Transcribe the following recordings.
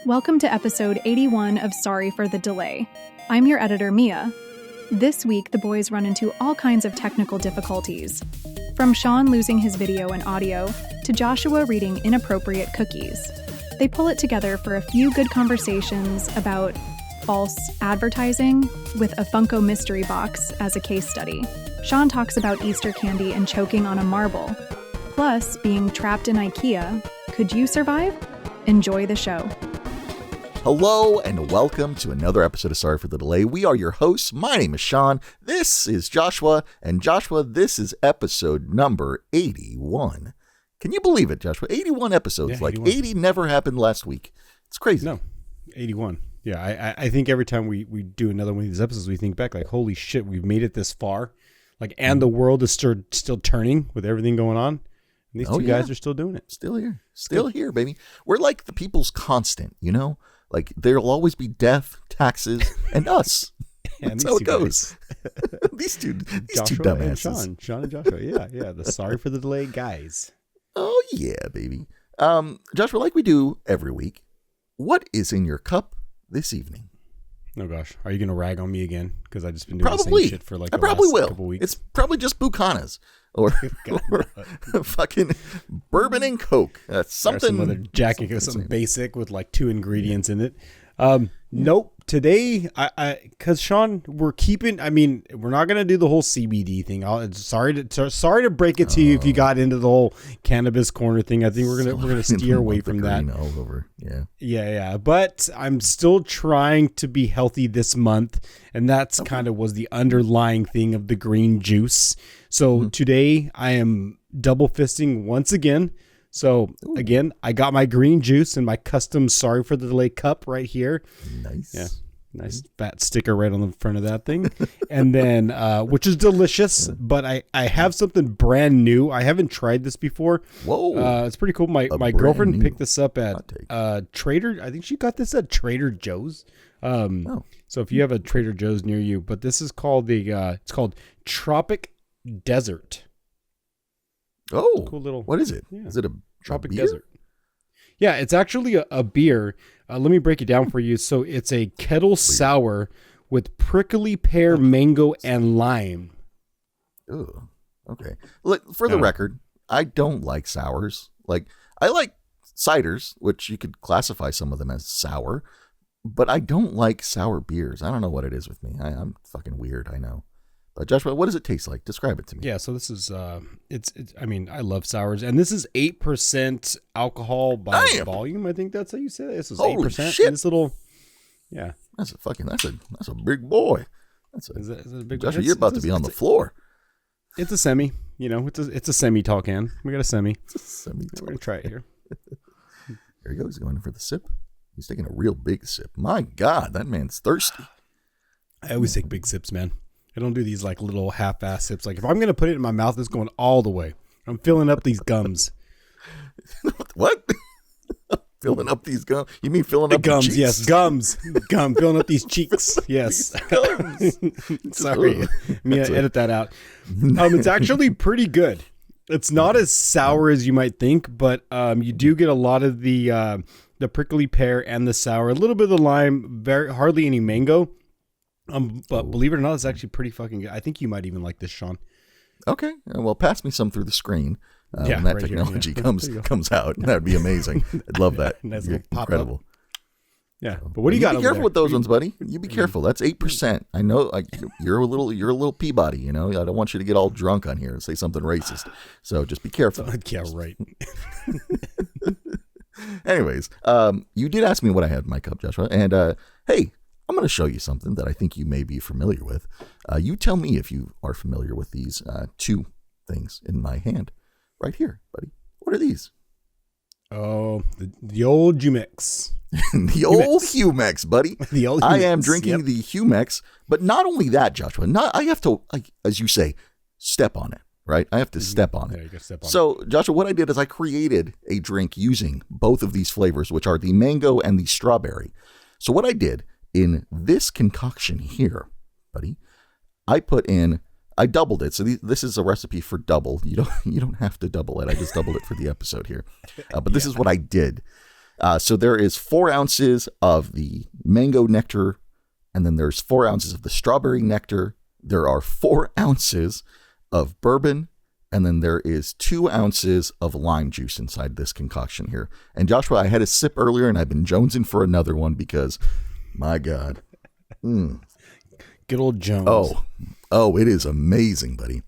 Welcome to episode 81 of Sorry for the Delay. I'm your editor, Mia. This week, the boys run into all kinds of technical difficulties. From Sean losing his video and audio, to Joshua reading inappropriate cookies. They pull it together for a few good conversations about false advertising with a Funko mystery box as a case study. Sean talks about Easter candy and choking on a marble. Plus, being trapped in IKEA. Could you survive? Enjoy the show. Hello and welcome to another episode of Sorry for the Delay. We are your hosts. My name is Sean. This is Joshua. And Joshua, this is episode number 81. Can you believe it, Joshua? 81 episodes. Yeah, 81. 80 never happened last week. It's crazy. No, 81. Yeah, I think every time we do another one of these episodes, we think back like, holy shit, we've made it this far. And the world is still turning with everything going on. And these two guys are still doing it. Still here. Still here, baby. We're like the people's constant, you know? Like, there'll always be death, taxes, and us. That's how it goes. these two dumbasses. And Sean and Joshua. Yeah. The Sorry for the Delay guys. Oh, yeah, baby. Joshua, like we do every week, what is in your cup this evening? Oh, gosh. Are you going to rag on me again? Because I've just been doing the same shit for like the last couple weeks. It's probably just Buchanas. Or fucking bourbon and Coke. Something. Some other jacket, something basic with like 2 ingredients in it. Nope. Today, because Sean, we're not gonna do the whole CBD thing. Sorry to break it to you if you got into the whole cannabis corner thing. I think we're gonna steer away from that. All over. Yeah. But I'm still trying to be healthy this month, and that's kind of was the underlying thing of the green juice. So today I am double fisting once again. So again, I got my green juice in my custom Sorry for the Delay cup right here. Nice. Yeah. Nice fat sticker right on the front of that thing. And then, which is delicious, but I have something brand new. I haven't tried this before. Whoa. It's pretty cool. My girlfriend picked this up at Trader. I think she got this at Trader Joe's. So if you have a Trader Joe's near you, but this is called it's called Tropic Desert. Oh, cool little. What is it? Yeah. Is it a Tropic beer? Desert? Yeah, it's actually a beer. Let me break it down for you. So it's a kettle sour with prickly pear, mango, and lime. Ooh, okay. Look, for the record, I don't like sours. Like, I like ciders, which you could classify some of them as sour, but I don't like sour beers. I don't know what it is with me. I'm fucking weird, I know. Joshua, what does it taste like? Describe it to me. Yeah, so this is, it's. I mean, I love sours, and this is 8% alcohol by volume. I think that's how you say it. This is 8%. Shit. This little, yeah. That's a big boy. Is that a big Joshua, you're about to be on the floor. It's a semi. You know, it's a semi tall can. We got a semi. It's a semi. We're gonna try it here. There he goes. He's going in for the sip. He's taking a real big sip. My God, that man's thirsty. I always take big sips, man. I don't do these like little half-ass sips. Like if I'm going to put it in my mouth, it's going all the way. I'm filling up these gums. What? Filling up these gums? You mean filling up the gums? Cheeks? Yes, gums. Filling up these cheeks. Yes. Sorry. Edit that out. It's actually pretty good. It's not as sour as you might think, but you do get a lot of the prickly pear and the sour, a little bit of the lime, hardly any mango. But believe it or not, it's actually pretty fucking good. I think you might even like this, Sean. Okay. Well, pass me some through the screen when that technology comes out. That would be amazing. I'd love that. Nice incredible. Yeah. But what do you got? Be careful with those ones, buddy. You be careful. That's 8%. I know you're a little Peabody, you know. I don't want you to get all drunk on here and say something racist. So just be careful. Yeah, right. Anyways, you did ask me what I had in my cup, Joshua. And hey, I'm going to show you something that I think you may be familiar with. You tell me if you are familiar with these 2 things in my hand right here, buddy. What are these? Oh, the old Humex. The old Humex, buddy. The old Humex. I am drinking the Humex, but not only that, Joshua. I have to, as you say, step on it, right? I have to step on it. Yeah, you got to step on it. Joshua, what I did is I created a drink using both of these flavors, which are the mango and the strawberry. So what I did in this concoction here, buddy, I doubled it. So this is a recipe for double. You don't have to double it. I just doubled it for the episode here. But this is what I did. So there is 4 ounces of the mango nectar, and then there's 4 ounces of the strawberry nectar. There are 4 ounces of bourbon, and then there is 2 ounces of lime juice inside this concoction here. And Joshua, I had a sip earlier, and I've been jonesing for another one because, my God. Good old Jones. Oh, it is amazing, buddy.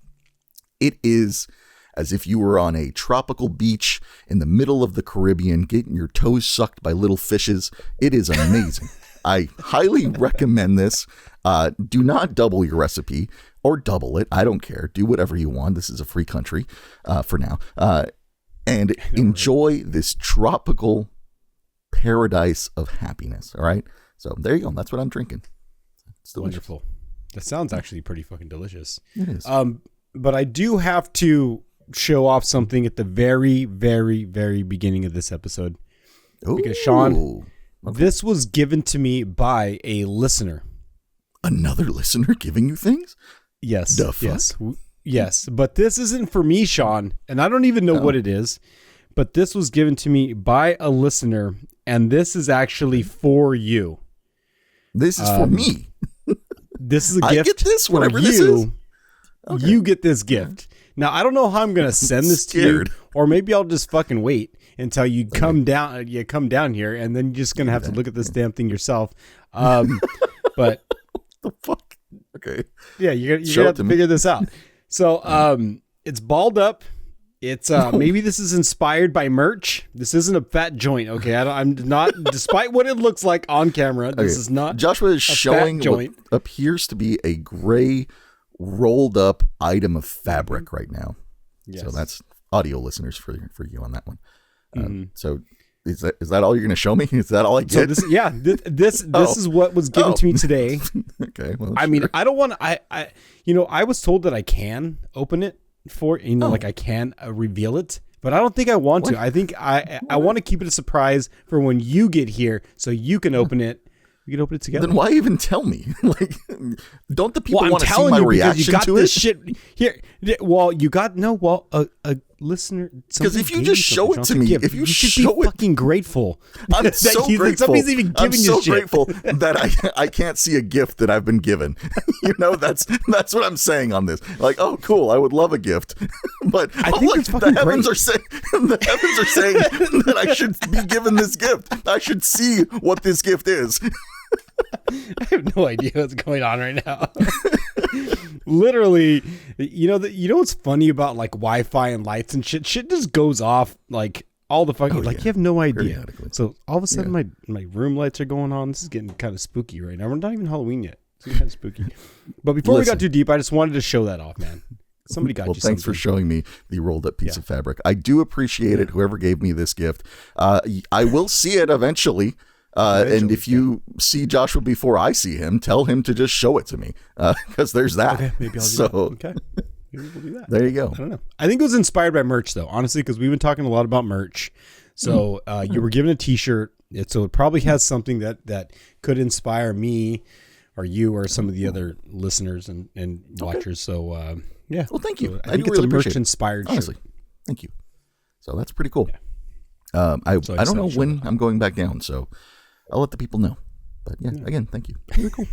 It is as if you were on a tropical beach in the middle of the Caribbean, getting your toes sucked by little fishes. It is amazing. I highly recommend this. Do not double your recipe or double it. I don't care. Do whatever you want. This is a free country for now. And enjoy this tropical paradise of happiness. All right. So there you go. That's what I'm drinking. It's delicious. Wonderful. That sounds actually pretty fucking delicious. It is. But I do have to show off something at the very, very, very beginning of this episode. Ooh, because Sean, okay. This was given to me by a listener. Another listener giving you things? Yes. The fuck? Yes. But this isn't for me, Sean, and I don't even know what it is. But this was given to me by a listener, and this is actually for you. This is for me. This is a gift. I get this, whatever for this you. is. Okay. You get this gift. Now, I don't know how I'm going to send this to you, or maybe I'll just fucking wait until you come down. You come down here, and then you're just going to have to look at this damn thing yourself. But what the fuck? Okay. Yeah, you're going to have to figure this out. So, it's balled up. It's maybe this is inspired by merch. This isn't a fat joint, okay? I'm not. Despite what it looks like on camera, this is not. Joshua is showing what appears to be a gray rolled up item of fabric right now. Yes. So that's audio listeners for you on that one. So is that all you're going to show me? Is that all I get? So this is what was given to me today. Okay. Well, I mean, I don't want to. I was told that I can open it for like I can reveal it, but I don't think I want to. I think I want to keep it a surprise for when you get here, so you can open it. We can open it together. Then why even tell me? Like, don't the people want to see my reaction you got to this it? Shit here. Well, you got a listener. Because if you just show it to me, if you should be fucking grateful. I'm so grateful. Somebody's even giving you I'm so shit. grateful that I can't see a gift that I've been given. That's what I'm saying on this. Like, oh, cool, I would love a gift, but I think look, it's fucking the heavens great. are saying that I should be given this gift. I should see what this gift is. I have no idea what's going on right now. Literally, you know what's funny about like Wi-Fi and lights and shit? Shit just goes off like all the fucking you have no idea. So all of a sudden my room lights are going on. This is getting kind of spooky right now. We're not even Halloween yet. It's kind of spooky. But before we got too deep, I just wanted to show that off, man. Somebody got you something. Thanks for showing me the rolled up piece of fabric. I do appreciate it. Whoever gave me this gift, I will see it eventually. And if you see Joshua before I see him, tell him to just show it to me, because there's that. Okay, maybe I'll do that. Okay, maybe we'll do that. There you go. I don't know. I think it was inspired by merch, though, honestly, because we've been talking a lot about merch. So you were given a T-shirt, so it probably has something that could inspire me, or you, or some of the other listeners and watchers. So yeah. Well, thank you. So I think it's a merch-inspired shirt. Thank you. So that's pretty cool. Yeah. I don't know when I'm going back down, so I'll let the people know. But yeah, again, thank you. Very cool.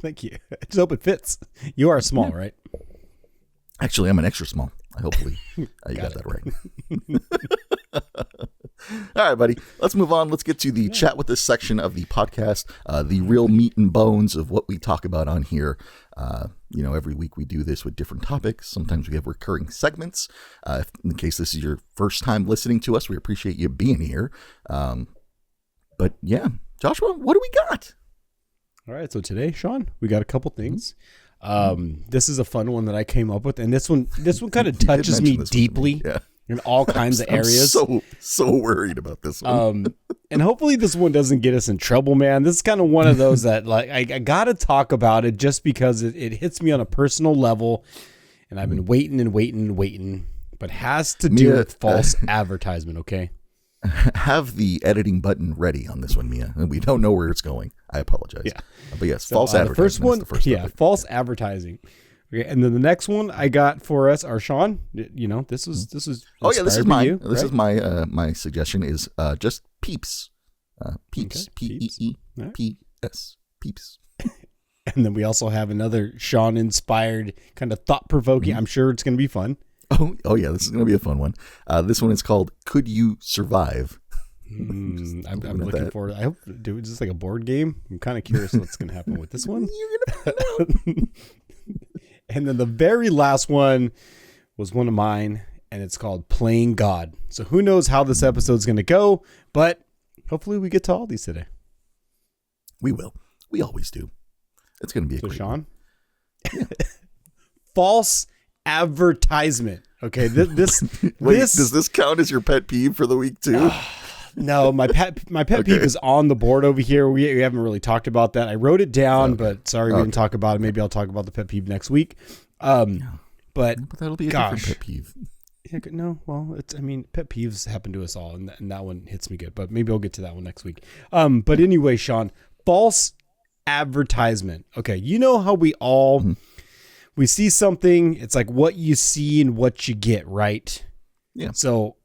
Thank you. I just hope it fits. You are small, right? Actually, I'm an extra small. Hopefully you got that right. All right, buddy. Let's move on. Let's get to the chat with this section of the podcast, the real meat and bones of what we talk about on here. Every week we do this with different topics. Sometimes we have recurring segments. In case this is your first time listening to us, we appreciate you being here. But yeah, Joshua, what do we got? All right. So today, Sean, we got a couple things. This is a fun one that I came up with, and this one kind of touches me deeply in all kinds of areas. So worried about this one. And hopefully this one doesn't get us in trouble, man. This is kind of one of those that like I got to talk about it just because it hits me on a personal level, and I've been waiting, but has to do with false advertisement. Okay. Have the editing button ready on this one, Mia. We don't know where it's going. I apologize. Yeah. But yes, false advertising. The first one, false advertising. Okay, and then the next one I got for us are Sean. You know, this is. Oh yeah, this is mine. you, this right? is my my suggestion is just Peeps. Peeps. Okay, P-E-E-P-S. Peeps. And then we also have another Sean inspired kind of thought provoking. I'm sure it's going to be fun. Oh yeah, this is going to be a fun one. This one is called "Could You Survive?" I'm looking forward. I hope is this like a board game? I'm kind of curious what's going to happen with this one. You're gonna find out. And then the very last one was one of mine, and it's called Playing God. So who knows how this episode's going to go, but hopefully we get to all these today. We will. We always do. It's going to be a great Sean? Yeah. False advertisement. Okay, this Wait, does this count as your pet peeve for the week too? No, my pet peeve is on the board over here. We haven't really talked about that. I wrote it down, but sorry we didn't talk about it. Maybe I'll talk about the pet peeve next week. But that'll be a different pet peeve. Yeah, no, well, pet peeves happen to us all, and that one hits me good. But maybe I'll get to that one next week. But anyway, Sean, false advertisement. Okay, you know how we all we see something. It's like what you see and what you get, right? Yeah. So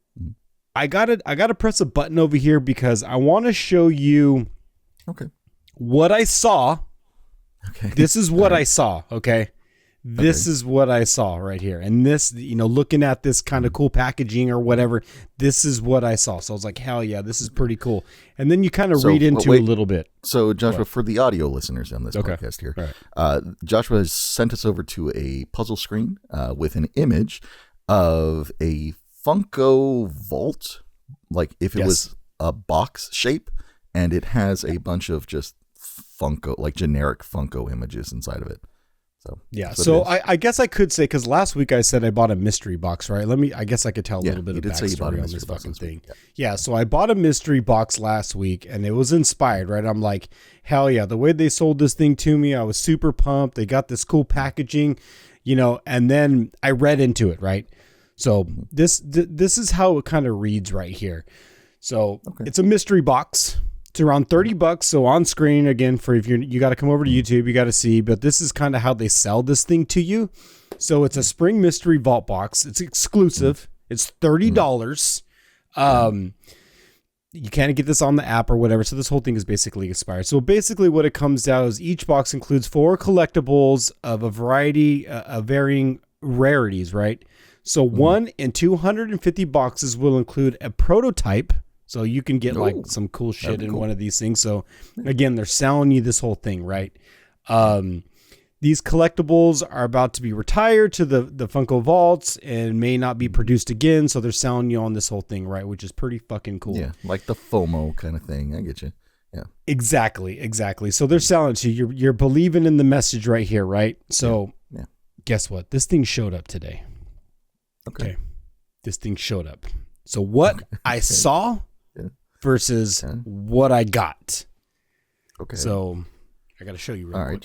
I gotta press a button over here because I want to show you what I saw. Okay. This is what I saw. Okay. This is what I saw right here. And this, looking at this kind of cool packaging or whatever, this is what I saw. So I was like, hell yeah, this is pretty cool. And then you kind of read into a little bit. So Joshua, for the audio listeners on this podcast here, right. Joshua has sent us over to a puzzle screen with an image of a Funko vault, like if it was a box shape, and it has a bunch of just Funko, like generic Funko images inside of it. So yeah, so I guess I could say, because last week I said I bought a mystery box, right? I guess I could tell a little bit of backstory on this fucking thing. Yeah, so I bought a mystery box last week, and it was inspired, right? I'm like, hell yeah, the way they sold this thing to me, I was super pumped. They got this cool packaging, and then I read into it, right? So this is how it kind of reads right here. So it's a mystery box. It's around $30. So on screen again, for if you got to come over to YouTube, you got to see, but this is kind of how they sell this thing to you. So it's a spring mystery vault box. It's exclusive. It's $30. You can't get this on the app or whatever. So this whole thing is basically expired. So basically what it comes down is each box includes 4 collectibles of a variety of varying rarities, right? So 1 in 250 boxes will include a prototype. So you can get like some cool shit in one of these things. So again, they're selling you this whole thing, right? These collectibles are about to be retired to the Funko vaults and may not be produced again. So they're selling you on this whole thing, right? Which is pretty fucking cool. Yeah, like the FOMO kind of thing. I get you. Yeah. Exactly. So they're selling it to you. You're believing in the message right here, right? So guess what? This thing showed up today. Okay. This thing showed up. So what I saw versus what I got. Okay. So I got to show you real quick. All right,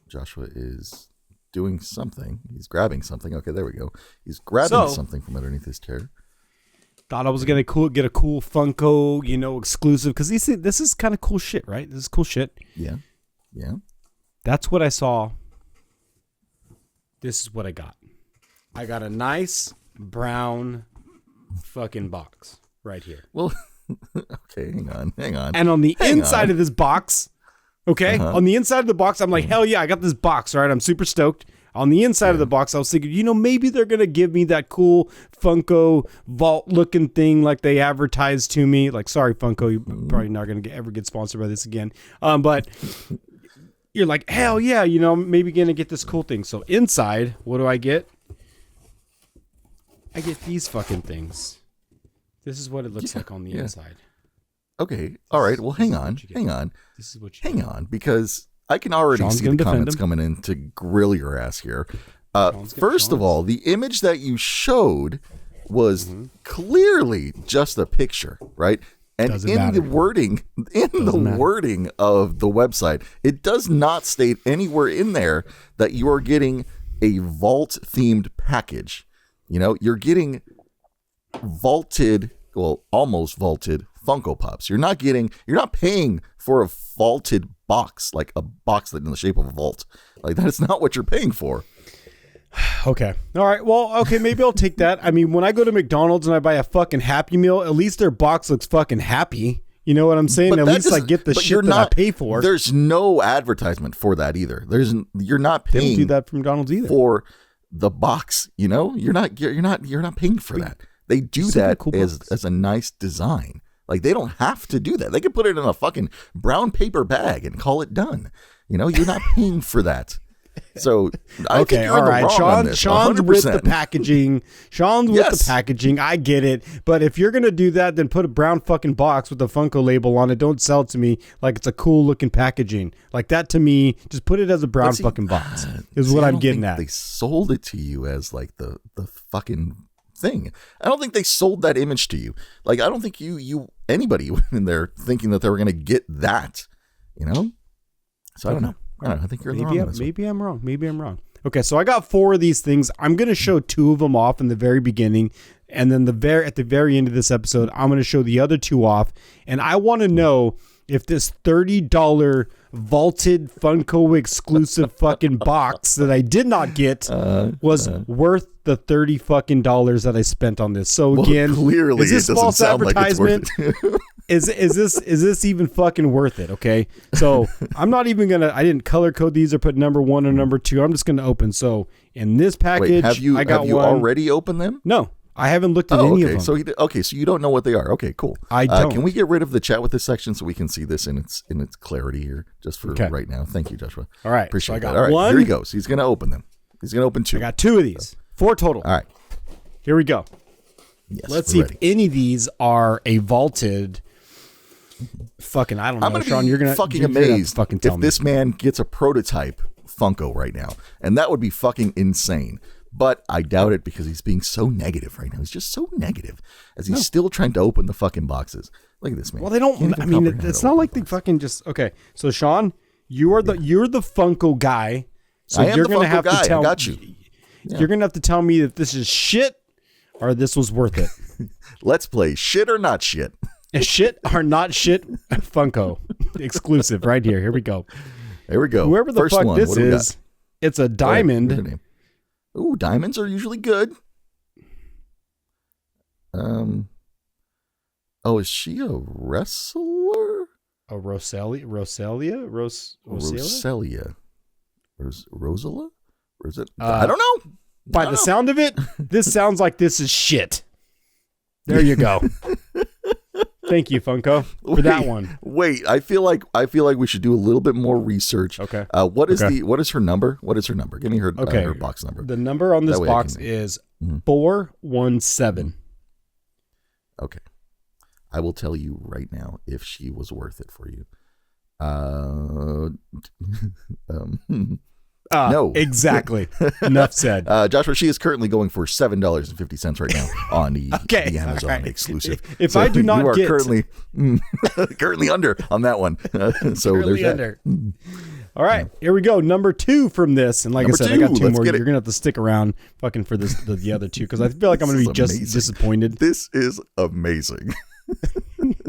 Joshua is doing something. He's grabbing something. Okay, there we go. He's grabbing something from underneath his chair. Thought I was going to get a cool Funko, exclusive, because this is kind of cool shit, right? This is cool shit. Yeah. That's what I saw. This is what I got. I got a nice brown fucking box right here. Well, okay, hang on. And on the inside of this box, on the inside of the box, I'm like, hell yeah, I got this box, right? I'm super stoked. On the inside of the box, I was thinking, maybe they're going to give me that cool Funko vault looking thing like they advertised to me. Like, sorry, Funko, you're probably not going to ever get sponsored by this again. But you're like, hell yeah, maybe going to get this cool thing. So inside, what do I get? I get these fucking things. This is what it looks like on the inside. Okay. All right. Well, hang on. This is what you hang on, because I can already see the comments coming in to grill your ass here. First of all, the image that you showed was clearly just a picture, right? And the wording of the website, it does not state anywhere in there that you are getting a vault themed package. You're getting vaulted well, almost vaulted Funko Pops. You're not paying for a vaulted box, like a box that in the shape of a vault. Like that is not what you're paying for. Okay. All right. Well, okay, maybe I'll take that. I mean, when I go to McDonald's and I buy a fucking Happy Meal, at least their box looks fucking happy. You know what I'm saying? But at least I get the shit that I pay for. There's no advertisement for that either. You're not paying. They don't do that for McDonald's either. For the box, you know, you're not paying for that. They do that cool as a nice design. Like they don't have to do that. They can put it in a fucking brown paper bag and call it done. You know, you're not paying for that. So I think you're all right. Sean's with the packaging. Sean's with the packaging. I get it. But if you're gonna do that, then put a brown fucking box with the Funko label on it. Don't sell it to me like it's a cool looking packaging. Like that to me, just put it as a brown fucking box. Is what I'm getting at. They sold it to you as like the fucking thing. I don't think they sold that image to you. Like I don't think anybody went in there thinking that they were gonna get that. You know. So I don't know. I think you're wrong. Maybe I'm wrong. Maybe I'm wrong. Okay, so I got 4 of these things. I'm going to show 2 of them off in the very beginning, and then at the very end of this episode, I'm going to show the other 2 off. And I want to know if this $30 vaulted Funko exclusive fucking box that I did not get was worth the $30 fucking dollars that I spent on this. So again, clearly, is this false advertisement? Is this even fucking worth it? Okay. So I'm not even I didn't color code these or put number 1 or number 2. I'm just going to open. So in this package, have you already opened them? No, I haven't looked at any of them. So so you don't know what they are. Okay, cool. I don't. Can we get rid of the chat with this section so we can see this in its clarity here just for right now? Thank you, Joshua. All right. Appreciate that. All right, here he goes. He's going to open them. He's going to open 2. I got 2 of these. 4 total. All right. Here we go. Yes, let's see if any of these are a vaulted. Fucking, I don't know. I'm gonna Sean, be you're gonna fucking amazed if this man gets a prototype Funko right now, and that would be fucking insane. But I doubt it because he's being so negative right now. He's just so negative as he's still trying to open the fucking boxes. Look at this man. Well, they don't. I mean, it's not like they fucking just. Okay, so Sean, you're the Funko guy. So you're gonna have to tell. I got you. Yeah. You're gonna have to tell me if this is shit or this was worth it. Let's play shit or not shit. Shit or not shit Funko exclusive right here. Here we go. There we go. Whoever the First fuck one. this is, it's a diamond. Ooh, diamonds are usually good. Oh, is she a wrestler? A Rosalia? Rosella? Rosala? Or is it? I don't know. By the sound of it, this sounds like this is shit. There you go. Thank you, Funko, for that one. Wait, I feel like we should do a little bit more research. Okay. What is her number? What is her number? Give me her box number. The number on this box is 417. Okay. I will tell you right now if she was worth it for you. No. Exactly. Enough said. Joshua, she is currently going for $7.50 right now on the Amazon exclusive. If I do not you are get currently under on that one. So currently there's under. All right, here we go. Number 2 from this, and like I said, I got 2 more. You're gonna have to stick around, fucking for this the other 2 because I feel like I'm gonna be just disappointed. This is amazing.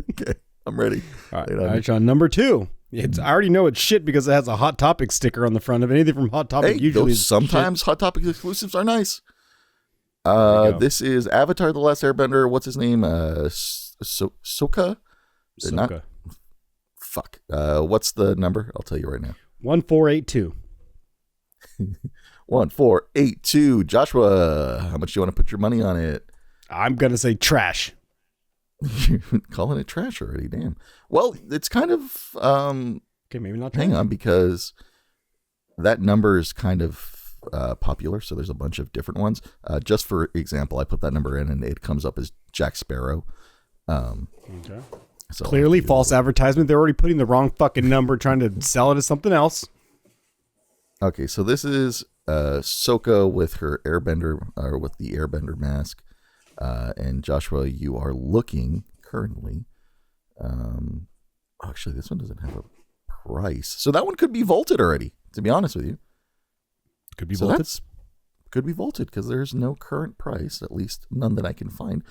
Okay, I'm ready. All right, Sean. Number 2. I already know it's shit because it has a Hot Topic sticker on the front of it. Anything from Hot Topic usually sometimes shit. Hot Topic exclusives are nice. This is Avatar: The Last Airbender. What's his name? Sokka. Fuck. What's the number? I'll tell you right now. 1482. 1482. Joshua, how much do you want to put your money on it? I'm gonna say trash. You're calling it trash already, damn. Well, it's kind of okay, maybe not trash. Hang on, because that number is kind of popular, so there's a bunch of different ones. Just for example, I put that number in and it comes up as Jack Sparrow. Okay. So clearly false advertisement. They're already putting the wrong fucking number, trying to sell it as something else. Okay, so this is Sokka with her airbender, or with the airbender mask. And Joshua, you are looking currently. Actually, this one doesn't have a price, so that one could be vaulted already. To be honest with you, could be vaulted. Could be vaulted because there's no current price, at least none that I can find.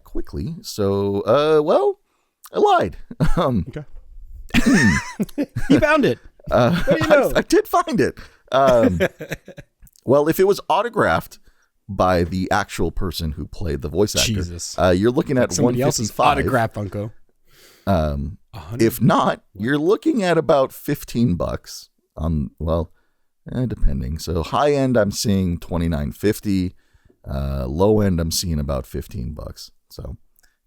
quickly. So, well, I lied. Okay. He found it. What do you know? I did find it. Well, if it was autographed by the actual person who played the voice actor, Jesus. You're looking at Somebody else's 155. autograph Funko. If not, you're looking at about $15 on, well, depending. So high end, I'm seeing $29.50. Low end, I'm seeing about $15. So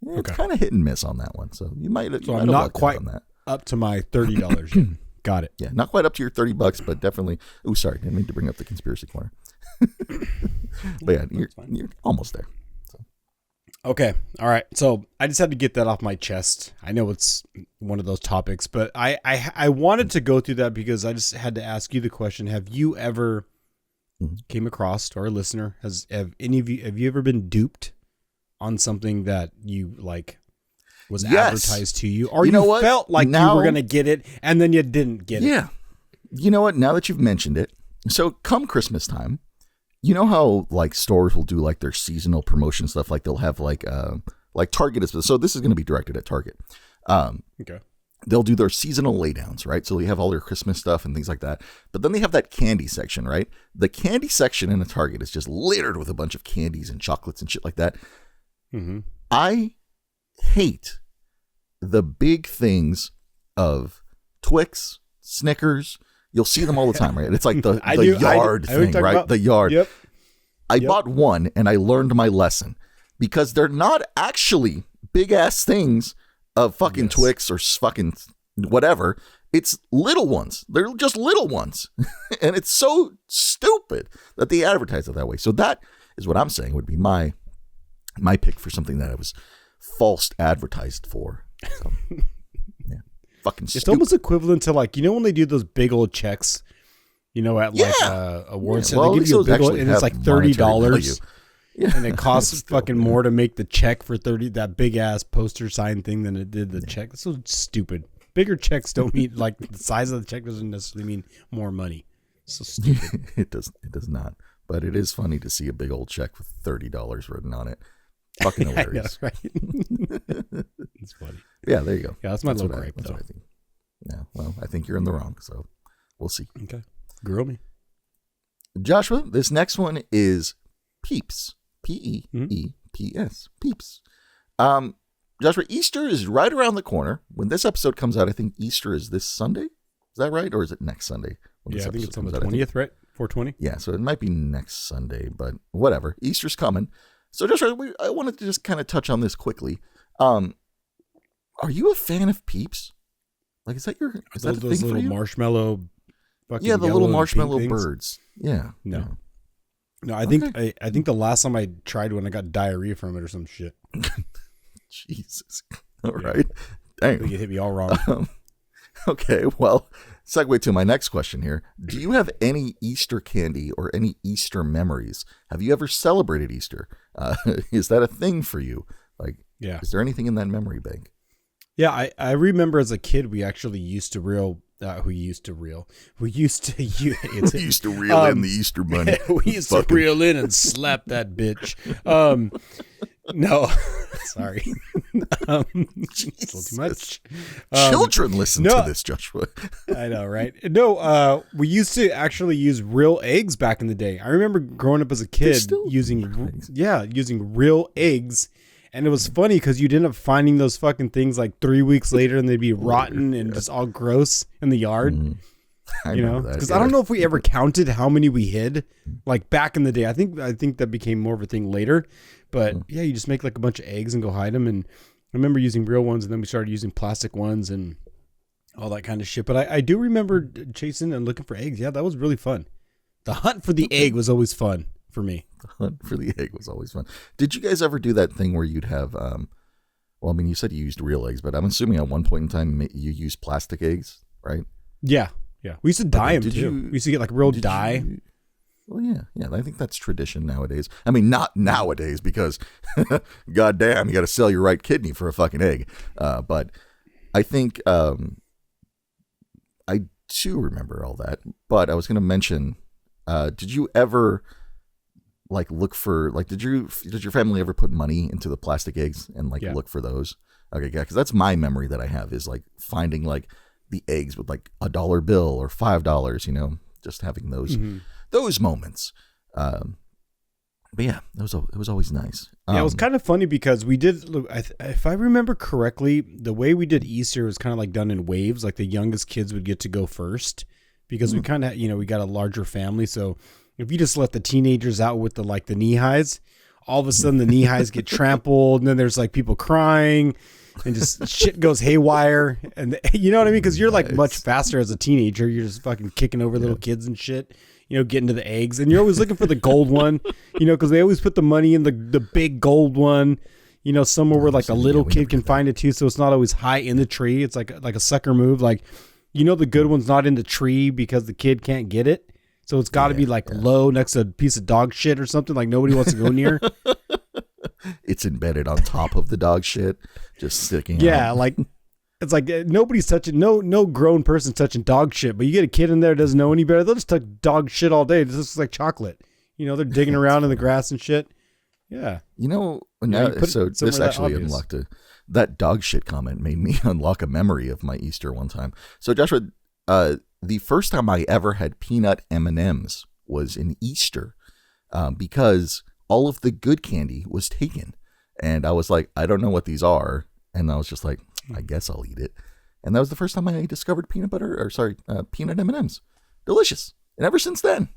it's kind of hit and miss on that one. So you might. So I'm not quite on that. Up to my $30 yet. Got it. Yeah, not quite up to your $30, but definitely. Oh, sorry, didn't mean to bring up the conspiracy corner. But yeah, you're almost there. So. Okay, all right. So I just had to get that off my chest. I know it's one of those topics, but I wanted to go through that because I just had to ask you the question: have you ever came across, or a listener have you ever been duped on something that you like? Was advertised to you, or you felt like you were going to get it and then you didn't get it. Yeah. You know what? Now that you've mentioned it, so come Christmas time, you know how like stores will do like their seasonal promotion stuff, like they'll have like Target is, so this is going to be directed at Target. Okay. They'll do their seasonal laydowns, right? So they have all their Christmas stuff and things like that. But then they have that candy section, right? The candy section in a Target is just littered with a bunch of candies and chocolates and shit like that. Mm-hmm. I hate the big things of Twix, Snickers. You'll see them all the time, right? It's like the yard thing, right? About, the yard. Yep. I bought one and I learned my lesson because they're not actually big ass things of fucking Twix or fucking whatever. It's little ones. They're just little ones. And it's so stupid that they advertise it that way. So that is what I'm saying would be my pick for something that I was false advertised for. So, yeah, fucking stupid. It's almost equivalent to like, when they do those big old checks, at like awards, yeah. Well, they give you a big old, and it's like $30, and it costs fucking more to make the check for $30. That big ass poster sign thing than it did the check. That's so stupid. Bigger checks don't mean like the size of the check doesn't necessarily mean more money. So stupid. It does not. But it is funny to see a big old check with $30 written on it. Fucking hilarious. I know, right? It's funny. Yeah, there you go. Yeah, that's my little gripe. That's what I think. Yeah, well, I think you're in the wrong, so we'll see. Okay. Grill me. Joshua, this next one is Peeps. P-E-E-P-S. Peeps. Joshua, Easter is right around the corner. When this episode comes out, I think Easter is this Sunday. Is that right? Or is it next Sunday? Yeah, I think it's on the 20th, right? 420? Yeah, so it might be next Sunday, but whatever. Easter's coming. So Joshua, I wanted to just kind of touch on this quickly. Are you a fan of Peeps? Like, is that a thing for you? Those little marshmallow fucking the little marshmallow birds. Yeah. No. Yeah. No, I think I think the last time I tried one, I got diarrhea from it or some shit. Jesus. All right. Dang. I think it hit me all wrong. Okay, well, segue to my next question here. Do you have any Easter candy or any Easter memories? Have you ever celebrated Easter? Is that a thing for you? Like, is there anything in that memory bank? Yeah, I remember as a kid, we actually used to reel in the Easter bunny. We used to reel in and slap that bitch. No, sorry. A little too much. Children listen to this, Joshua. I know, right? No, we used to actually use real eggs back in the day. I remember growing up as a kid using real eggs. And it was funny because you'd end up finding those fucking things like 3 weeks later and they'd be rotten and just all gross in the yard. Because I don't know if we ever counted how many we hid like back in the day. I think that became more of a thing later. But yeah, you just make like a bunch of eggs and go hide them. And I remember using real ones and then we started using plastic ones and all that kind of shit. But I do remember chasing and looking for eggs. Yeah, that was really fun. The hunt for the egg was always fun for me. The hunt for the egg was always fun. Did you guys ever do that thing where you'd have, you said you used real eggs, but I'm assuming at one point in time you used plastic eggs, right? Yeah. Yeah. We used to dye them too. We used to get like real dye. Well, yeah. I think that's tradition nowadays. I mean, not nowadays because goddamn, you got to sell your right kidney for a fucking egg. But I think, I do remember all that, but I was going to mention, did you ever like look for like did your family ever put money into the plastic eggs and like look for those? Okay, yeah, because that's my memory that I have is like finding like the eggs with like $1 bill or $5, you know, just having those moments. But yeah, it was always nice. Yeah, it was kind of funny because we did, if I remember correctly, the way we did Easter was kind of like done in waves. Like the youngest kids would get to go first because we kind of, you know, we got a larger family. So if you just let the teenagers out with the knee highs, all of a sudden the knee highs get trampled and then there's like people crying and just shit goes haywire. And you know what I mean? Because you're like much faster as a teenager. You're just fucking kicking over little kids and shit. You know, getting to the eggs, and you're always looking for the gold one, you know, because they always put the money in the big gold one, you know, somewhere where like a little kid can find it too. So it's not always high in the tree. It's like a sucker move. Like, you know, the good one's not in the tree because the kid can't get it. So it's got to be like low next to a piece of dog shit or something like nobody wants to go near. It's embedded on top of the dog shit, just sticking out. Yeah, like it's like nobody's touching, no grown person touching dog shit, but you get a kid in there that doesn't know any better, they'll just touch dog shit all day. This looks like chocolate. You know, they're digging around in the grass and shit. Yeah. You know, so this actually unlocked that dog shit comment made me unlock a memory of my Easter one time. So Joshua, the first time I ever had peanut M&Ms was in Easter because all of the good candy was taken. And I was like, I don't know what these are. And I was just like, I guess I'll eat it. And that was the first time I discovered peanut M&Ms. Delicious. And ever since then,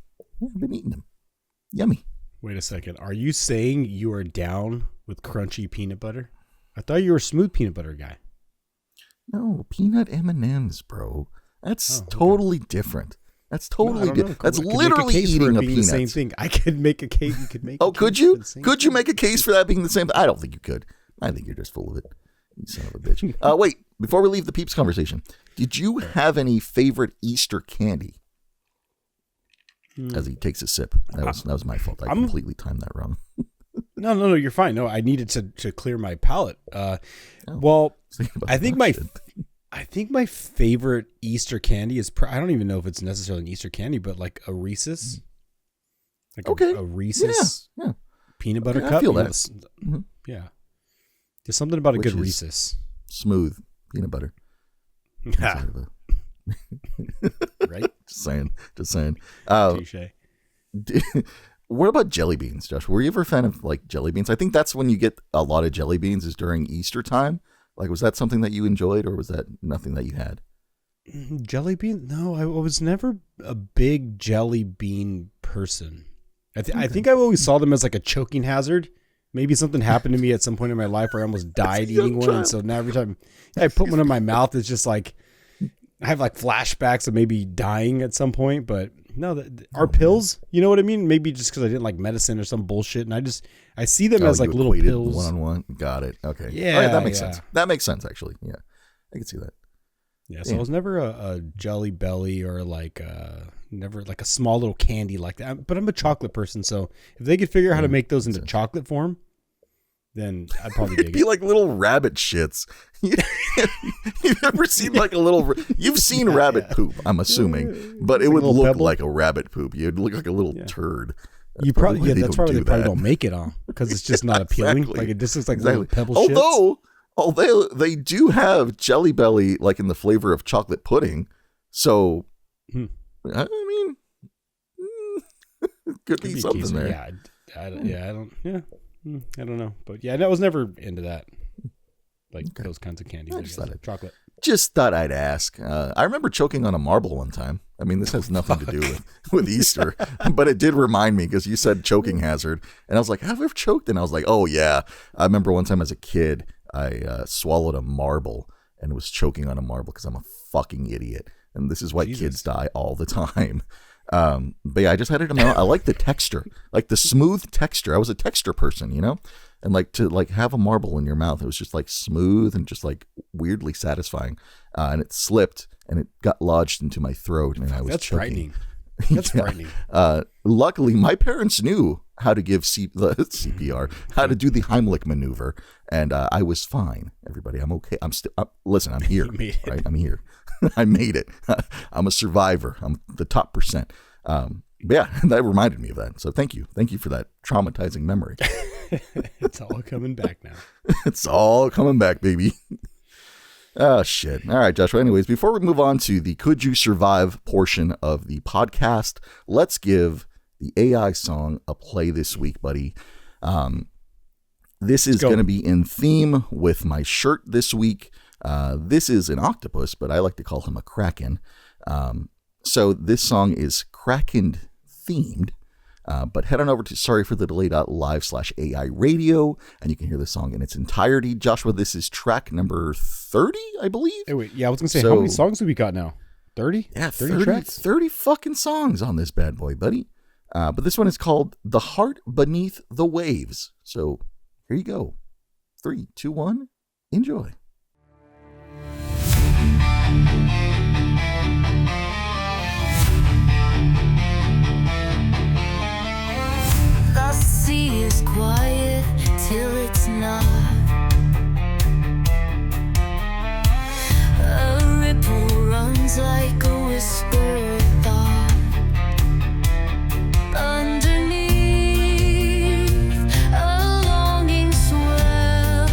I've been eating them. Yummy. Wait a second. Are you saying you are down with crunchy peanut butter? I thought you were a smooth peanut butter guy. No, peanut M&Ms, bro. That's totally different. That's totally different. That's literally eating a peanut. The same thing. I could make a case. You could make. Oh, could you? Could you make a case for that being the same? I don't think you could. I think you're just full of it. You son of a bitch. Wait, before we leave the peeps conversation, did you have any favorite Easter candy? As he takes a sip. That was my fault. I completely timed that wrong. No, you're fine. No, I needed to clear my palate. Well, I think my favorite Easter candy is, I don't even know if it's necessarily an Easter candy, but like a Reese's. Like a Reese's peanut butter cup. I feel that. Yeah. There's something about a good Reese's. Smooth peanut butter. Right? Just saying. Touche. What about jelly beans, Josh? Were you ever a fan of like jelly beans? I think that's when you get a lot of jelly beans is during Easter time. Like, was that something that you enjoyed, or was that nothing that you had? Jelly bean? No, I was never a big jelly bean person. I think I always saw them as like a choking hazard. Maybe something happened to me at some point in my life where I almost died eating one. And so now every time I put one in my mouth, it's just like, I have like flashbacks of maybe dying at some point. But no, our pills, you know what I mean? Maybe just because I didn't like medicine or some bullshit. And I see them as like little pills. One-on-one. Got it. Okay. Yeah. All right, that makes sense. That makes sense, actually. Yeah. I can see that. Yeah. So I was never a Jelly Belly or like never like a small little candy like that. But I'm a chocolate person. So if they could figure out how to make those into chocolate form, then I'd probably dig it. Be like little rabbit shits. You've ever seen like a little? You've seen rabbit poop, I'm assuming, but it would look like a rabbit poop. You'd look like a little turd. That's probably they probably don't make it on because it's just not appealing. Exactly. Like it just looks like little pebble shits. Although they do have Jelly Belly like in the flavor of chocolate pudding, so I mean, could be something there. I don't know, but yeah, I was never into that, like those kinds of candy. Chocolate. Just thought I'd ask. I remember choking on a marble one time. I mean, this has nothing to do with Easter, but it did remind me because you said choking hazard, and I was like, have I ever choked? And I was like, oh yeah. I remember one time as a kid, I swallowed a marble and was choking on a marble because I'm a fucking idiot, and this is why kids die all the time. But yeah, I just had it in my mouth. I like the texture, like the smooth texture. I was a texture person, you know, and like to like have a marble in your mouth. It was just like smooth and just like weirdly satisfying. And it slipped and it got lodged into my throat, and I was choking. That's frightening. Luckily, my parents knew how to give CPR, how to do the Heimlich maneuver, and I was fine. Everybody, I'm okay. Listen, I'm here. Right? I'm here. I made it. I'm a survivor. I'm the top percent. Yeah, that reminded me of that. So thank you for that traumatizing memory. It's all coming back now. It's all coming back, baby. Oh, shit. All right, Joshua. Anyways, before we move on to the Could You Survive portion of the podcast, let's give the AI song a play this week, buddy. This is going to be in theme with my shirt this week. This is an octopus, but I like to call him a kraken. So this song is Kraken themed. But head on over to sorryforthedelay.live/AI radio, and you can hear the song in its entirety. Joshua, this is track number 30, I believe. Hey, wait, yeah, I was going to say, how many songs have we got now? 30? Yeah, 30 tracks? 30 fucking songs on this bad boy, buddy. But this one is called The Heart Beneath the Waves. So here you go. 3, 2, 1, enjoy. The sea is quiet till it's not. A ripple runs like a whispered thought. Underneath, a longing swell,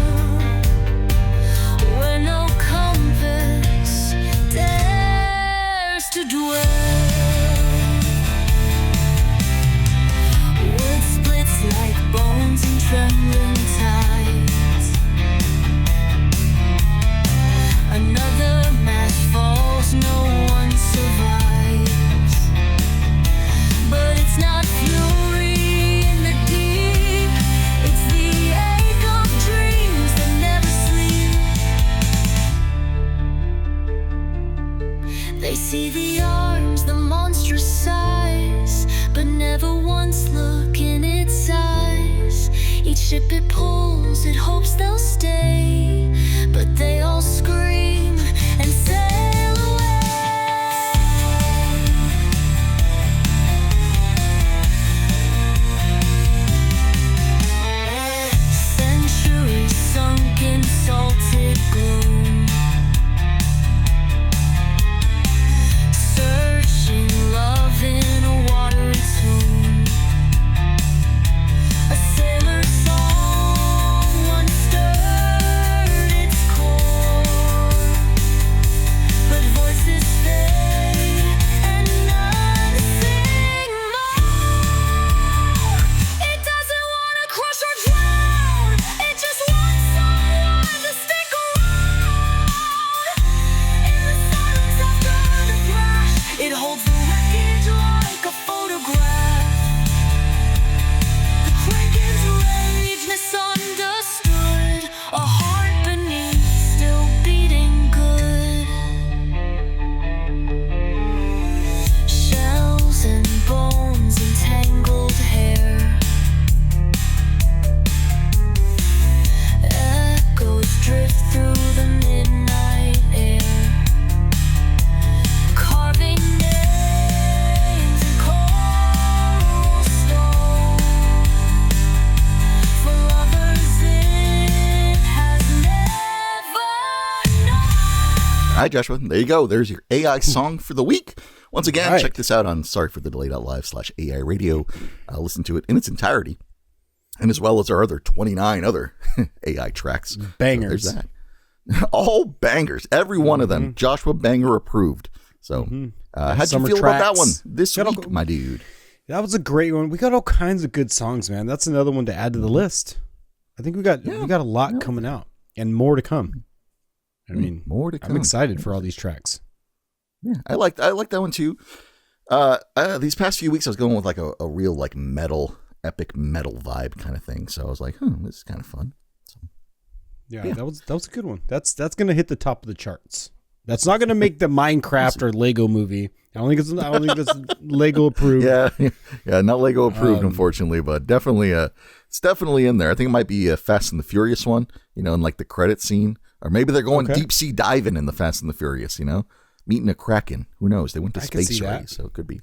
where no compass dares to dwell. Like bones and trembling tides. Another mass falls, no one survives. But it's not fury in the deep, it's the ache of dreams that never sleep. They see the arms, the monstrous size, but never once look in its eyes. Each ship it pulls, it hopes they'll stay, but they all scream and sail away. Centuries sunk in salted gloom, searching love in a watery tomb. A sailor's song once stirred its core, but voices fade and none sing more. It doesn't want to crush or drown, it just wants someone to stick around. In the silence after the crash, it holds the wreckage like a photograph. The Kraken's rage misunderstood, a heart beneath still beating good. Shells and bones and tangled hair, echoes drift through the midnight air, carving names in coral stone. For lovers it has never known. All right, Joshua, there you go. There's your AI song for the week. Once again, Right. check this out on sorryforthedelay.live/AI radio. Listen to it in its entirety, and as well as our other 29 other AI tracks. Bangers. So there's that. All bangers. Every one of them. Joshua Banger approved. So how'd you Summer feel about that one tracks. this Got all- week, my dude? That was a great one. We got all kinds of good songs, man. That's another one to add to the list. I think we got a lot coming out and more to come. I mean, more to come. I'm excited for all these tracks. Yeah, I like that one too. These past few weeks, I was going with like a real like metal, epic metal vibe kind of thing. So I was like, this is kind of fun. So, Yeah, that was a good one. That's gonna hit the top of the charts. That's not gonna make the Minecraft or Lego movie. I don't think it's Lego approved. yeah, not Lego approved, unfortunately, but definitely it's definitely in there. I think it might be a Fast and the Furious one, in like the credit scene, or maybe they're going deep sea diving in the Fast and the Furious, meeting a Kraken. Who knows? They went to space already, so it could be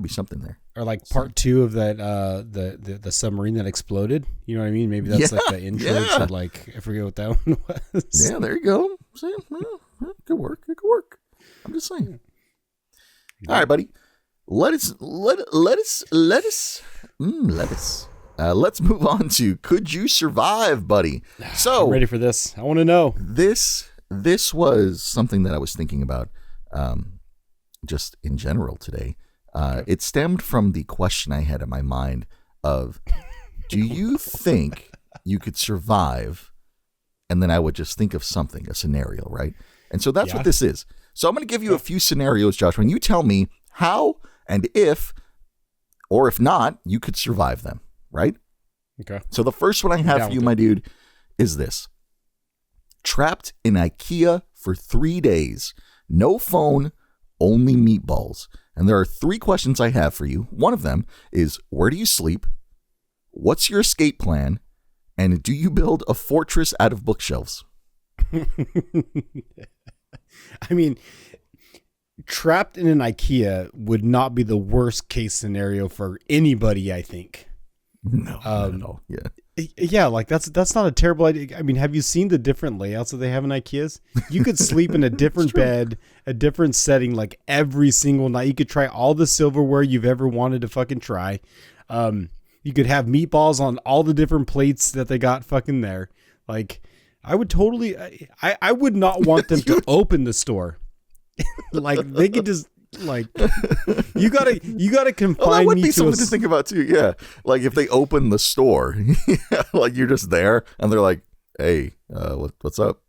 something there. Or like part 2 of that the submarine that exploded. You know what I mean? Maybe that's like the intro to like, I forget what that one was. Yeah, there you go. See, could work. I'm just saying. All right, buddy. Lettuce. Let's move on to could you survive, buddy? So I'm ready for this. I want to know. This was something that I was thinking about just in general today. It stemmed from the question I had in my mind of, do you think you could survive? And then I would just think of something, a scenario, right? And so that's what this is. So I'm going to give you a few scenarios, Joshua, and you tell me how and if, or if not, you could survive them, right? Okay. So the first one I have for you, my dude, is this. Trapped in IKEA for 3 days. No phone, only meatballs. And there are 3 questions I have for you. One of them is, where do you sleep? What's your escape plan? And do you build a fortress out of bookshelves? I mean, trapped in an IKEA would not be the worst case scenario for anybody, I think. No, not at all. Yeah. Yeah, like that's not a terrible idea. I mean, have you seen the different layouts that they have in IKEAs? You could sleep in a different bed, a different setting, like every single night. You could try all the silverware you've ever wanted to fucking try. You could have meatballs on all the different plates that they got fucking there. Like, I would totally, I would not want them to open the store. Like, they could just, like, you gotta confine that would me be to something to think about too. Yeah, like if they open the store, like you're just there and they're like, "Hey, what's up?"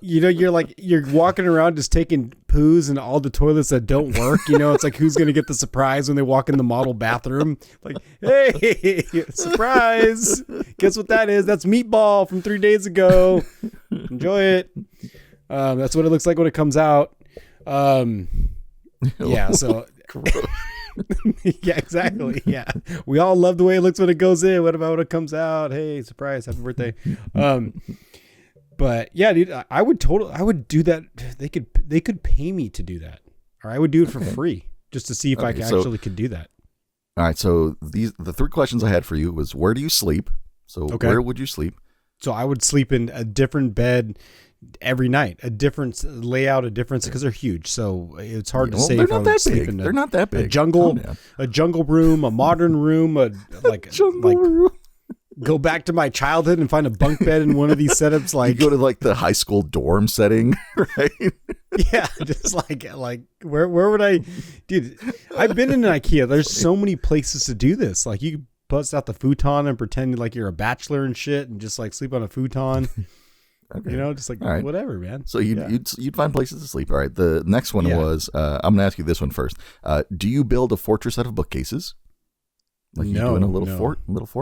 You're walking around just taking poos in all the toilets that don't work. It's like, who's gonna get the surprise when they walk in the model bathroom? Like, hey, surprise! Guess what that is? That's meatball from 3 days ago. Enjoy it. That's what it looks like when it comes out. Yeah, so yeah, exactly. Yeah, we all love the way it looks when it goes in. What about when it comes out? Hey, surprise, happy birthday. But yeah, dude, I would do that. They could pay me to do that, or I would do it for free just to see if I actually could do that. All right, so the 3 questions I had for you was, where do you sleep? So where would you sleep? So I would sleep in a different bed every night, a different layout, because they're huge. So it's hard to say if I would sleep in they're not that big. A jungle room, a modern room, room. Go back to my childhood and find a bunk bed in one of these setups. Like, you go to like the high school dorm setting, right? Yeah, just like where would I, dude? I've been in an IKEA. There's so many places to do this. Like, you bust out the futon and pretend like you're a bachelor and shit, and just like sleep on a futon. Okay. Just like whatever, man. So you'd find places to sleep. All right. The next one was, I'm going to ask you this one first. Do you build a fortress out of bookcases? Like, you doing a little fort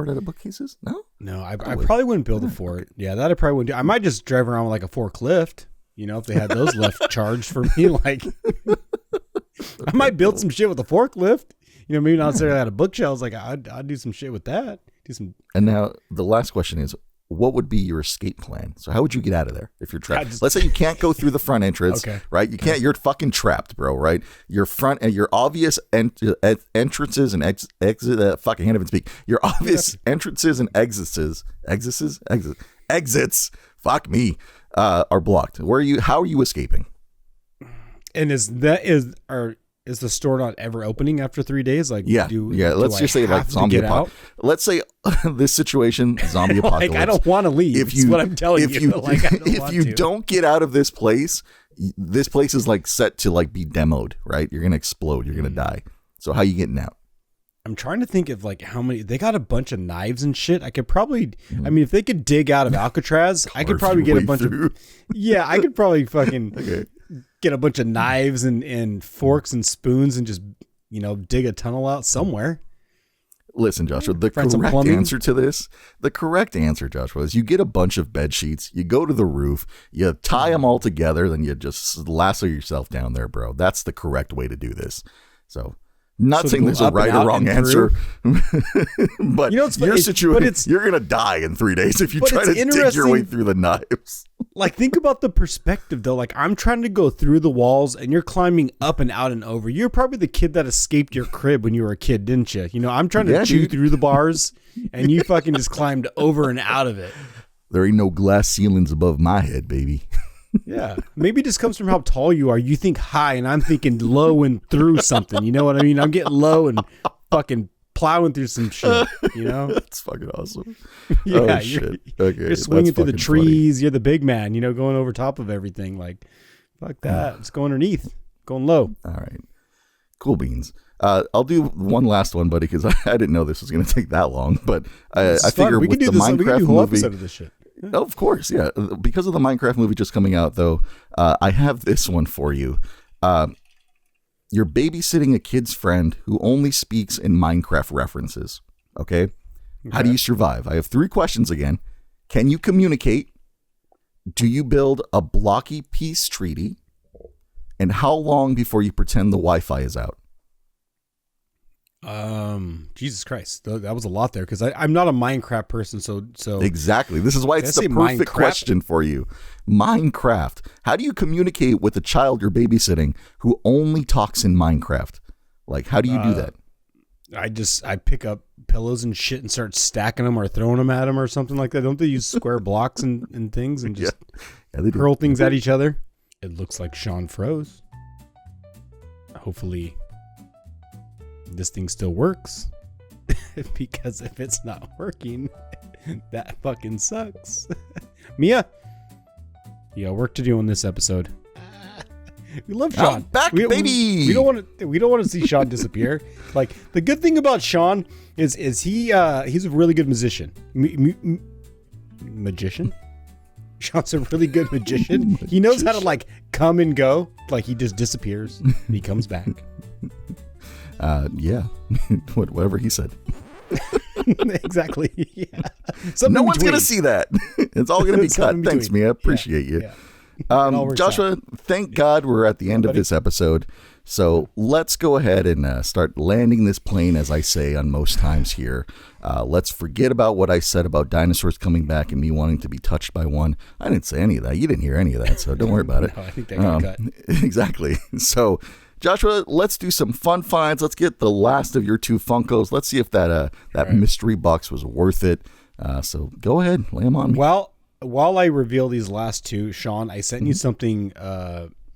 out of bookcases? No, I probably wouldn't build a fort. Yeah, that I probably wouldn't do. I might just drive around with like a forklift, if they had those left charged for me. Like, I might build some shit with a forklift. Maybe not necessarily out of bookshelves. Like, I'd do some shit with that. And now the last question is, what would be your escape plan? So how would you get out of there if you're trapped? Let's say you can't go through the front entrance, right? You can't. You're fucking trapped, bro. Right? Your front and your obvious entrances and exits. Fuck, I can't even speak. Your obvious entrances and exits. Fuck me, are blocked. Where are you? How are you escaping? And is the store not ever opening after 3 days? Like, let's just say like zombie apocalypse. Let's say this situation, zombie apocalypse. Like, I don't want to leave. Is what I'm telling you. If you don't get out of this place is like set to like be demoed, right? You're gonna explode. You're gonna die. So how you getting out? I'm trying to think of like how many. They got a bunch of knives and shit. I could probably. I mean, if they could dig out of Alcatraz, I could probably get a bunch of. Yeah, I could probably fucking. Get a bunch of knives and forks and spoons and just, dig a tunnel out somewhere. Listen, Joshua, the correct answer, Joshua, is you get a bunch of bed sheets, you go to the roof, you tie them all together, then you just lasso yourself down there, bro. That's the correct way to do this. So, not saying there's a right or wrong answer, but your situation, you're going to die in 3 days if you try to dig your way through the knives. Like, think about the perspective, though. Like, I'm trying to go through the walls, and you're climbing up and out and over. You're probably the kid that escaped your crib when you were a kid, didn't you? I'm trying to chew through the bars, and you fucking just climbed over and out of it. There ain't no glass ceilings above my head, baby. Yeah. Maybe this comes from how tall you are. You think high, and I'm thinking low and through something. You know what I mean? I'm getting low and fucking plowing through some shit. You know? That's fucking awesome. Yeah. Oh, shit. Okay. You're swinging through the fucking trees. Funny. You're the big man, you know, going over top of everything. Like, fuck that. Let's go underneath. Going low. All right. Cool beans. I'll do one last one, buddy, because I didn't know this was going to take that long. But I figure with the Minecraft movie, of this shit. Yeah. Of course, yeah. Because of the Minecraft movie just coming out, though, I have this one for you. You're babysitting a kid's friend who only speaks in Minecraft references. Okay? How do you survive? I have 3 questions again. Can you communicate? Do you build a blocky peace treaty? And how long before you pretend the Wi-Fi is out? Jesus Christ, that was a lot there because I'm not a Minecraft person, so exactly. This is why it's the perfect question for you. Minecraft. How do you communicate with a child you're babysitting who only talks in Minecraft? Like, how do you do that? I pick up pillows and shit and start stacking them or throwing them at them or something like that. Don't they use square blocks and things and just hurl things at each other? It looks like Sean froze. Hopefully this thing still works. Because if it's not working, that fucking sucks. Mia, you got work to do on this episode. We love Sean. I'm back, baby. We don't want to see Sean disappear. Like, the good thing about Sean is he's a really good musician. Magician? Sean's a really good magician. He knows how to like come and go. Like, he just disappears and he comes back. Yeah. Whatever he said. Exactly. Yeah. No one's going to see that. It's all going to be cut. Thanks, Mia. Appreciate you. Yeah. Joshua, thank God we're at the end of this episode. So let's go ahead and start landing this plane, as I say on most times here. Let's forget about what I said about dinosaurs coming back and me wanting to be touched by one. I didn't say any of that. You didn't hear any of that, so don't worry about it. No, I think that got cut. Exactly. So, Joshua, let's do some fun finds. Let's get the last of your 2 Funkos. Let's see if that mystery box was worth it. So go ahead, lay them on me. Well, while I reveal these last 2, Sean, I sent you something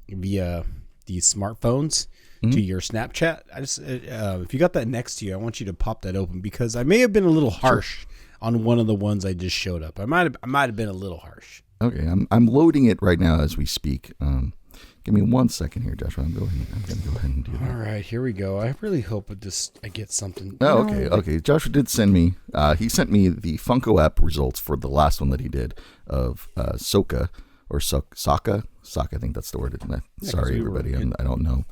via these smartphones to your Snapchat. I just if you got that next to you, I want you to pop that open because I may have been a little harsh on one of the ones I just showed up. I might have been a little harsh. Okay, I'm loading it right now as we speak. Give me 1 second here, Joshua. I'm going to go ahead and do that. All right, here we go. I really hope I get something. Oh, okay. Joshua did send me. He sent me the Funko app results for the last one that he did of Soka or Sokka. I think that's the word. Sorry, everybody. I don't know.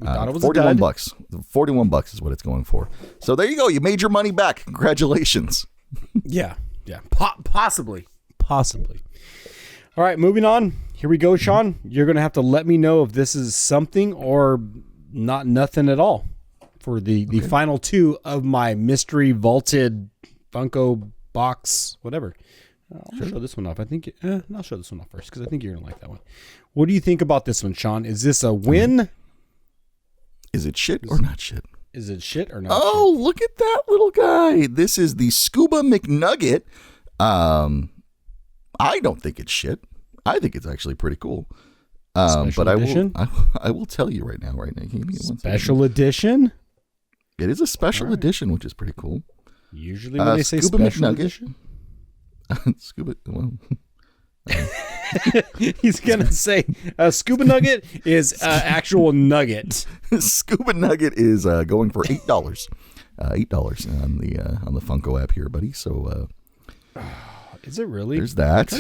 $41. $41 is what it's going for. So there you go. You made your money back. Congratulations. Yeah. Possibly. All right, moving on. Here we go, Sean. You're going to have to let me know if this is something or nothing at all for the final 2 of my mystery vaulted Funko box, whatever. I'll show this one off. I think I'll show this one off first because I think you're going to like that one. What do you think about this one, Sean? Is this a win? Is it shit or not shit? Is it shit or not? Oh, shit? Look at that little guy. This is the Scuba McNugget. I don't think it's shit. I think it's actually pretty cool. But I will tell you right now. Special edition? It is a special edition, which is pretty cool. Usually when they say Scuba special McNugget. Edition. Scuba, well, he's gonna say Scuba Nugget is actual nugget. Scuba Nugget is going for $8. $8 on the Funko app here, buddy. So is it really? There's that.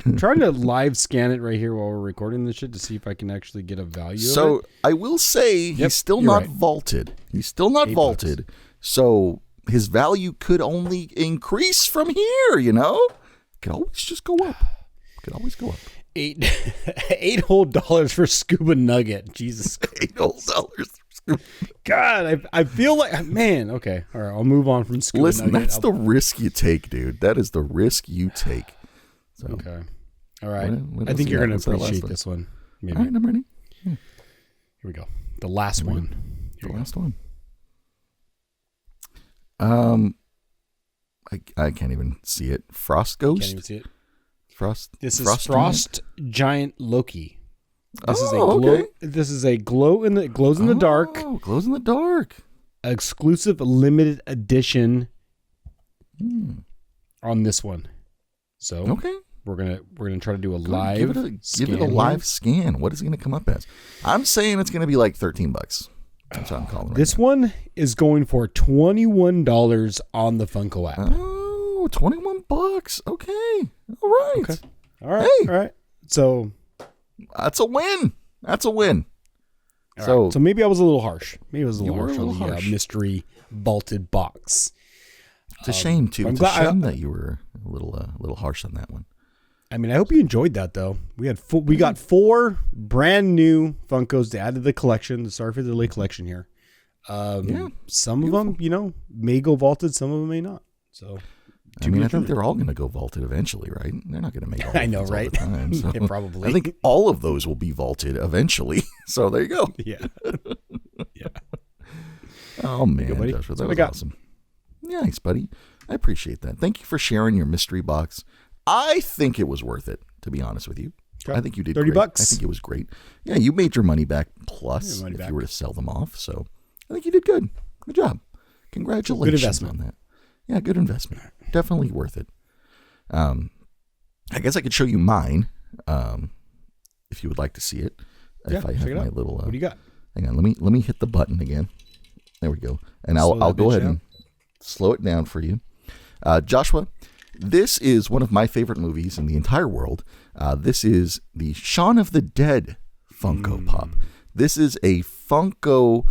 I'm trying to live scan it right here while we're recording this shit to see if I can actually get a value. So of it. I will say he's still not vaulted. He's still not vaulted. So his value could only increase from here. You know, could always just go up. Could always go up. $8 whole for Scuba Nugget. Jesus Christ. $8 whole. God, I feel like, man, okay. All right, I'll move on from Scuba Nugget. That's the risk you take, dude. That is the risk you take. So, okay. All right. I think you're going to appreciate this one. Maybe. All right, I'm ready. Here we go. The last one. The last one. I can't even see it. Frost Ghost? Can't even see it. This is Frost Frost Giant Loki. This is a Oh, glow. okay. This is a glows in the dark, Oh, glows in the dark. exclusive limited edition on this one. So Okay. we're gonna try to do a Go live ahead, give it a scan live scan. What is it going to come up as? I'm saying it's going to be like $13. That's what I'm calling here. right This now. one is going for $21 on the Funko app. Oh, $21. Okay. All right. Okay. All right. Hey. All right. So That's a win. That's a win. all So, right. So maybe I was a little harsh. Maybe I was a You little were a harsh on little the harsh. mystery vaulted box. it's a shame, too. I'm It's a glad- shame that you were a little harsh on that one. I mean, I hope you enjoyed that though. We got 4 brand new Funkos to add to the collection. The Sorry for the Delay collection here. Yeah, Some of them, may go vaulted. Some of them may not. So, I mean, I think they're all going to go vaulted eventually, right? They're not going to make all I know, all the right? time, so Yeah, probably. I think all of those will be vaulted eventually. So there you go. yeah. Oh, man, go, buddy. Joshua, That's that what I was got. awesome. Nice, buddy. I appreciate that. Thank you for sharing your mystery box. I think it was worth it, to be honest with you. Okay. I think you did $30. great. I think it was great. Yeah, you made your money back plus Your money if back. you were to sell them off. So I think you did good. Good job. Congratulations investment. on that. Yeah, good investment. Definitely worth it. I guess I could show you mine if you would like to see it. If I check have it my out. little What do you got? hang on, let me hit the button again. There we go. And Slow I'll that go bitch ahead down. and slow it down for you. Joshua, this is one of my favorite movies in the entire world. This is the Shaun of the Dead Funko Pop. This is a Funko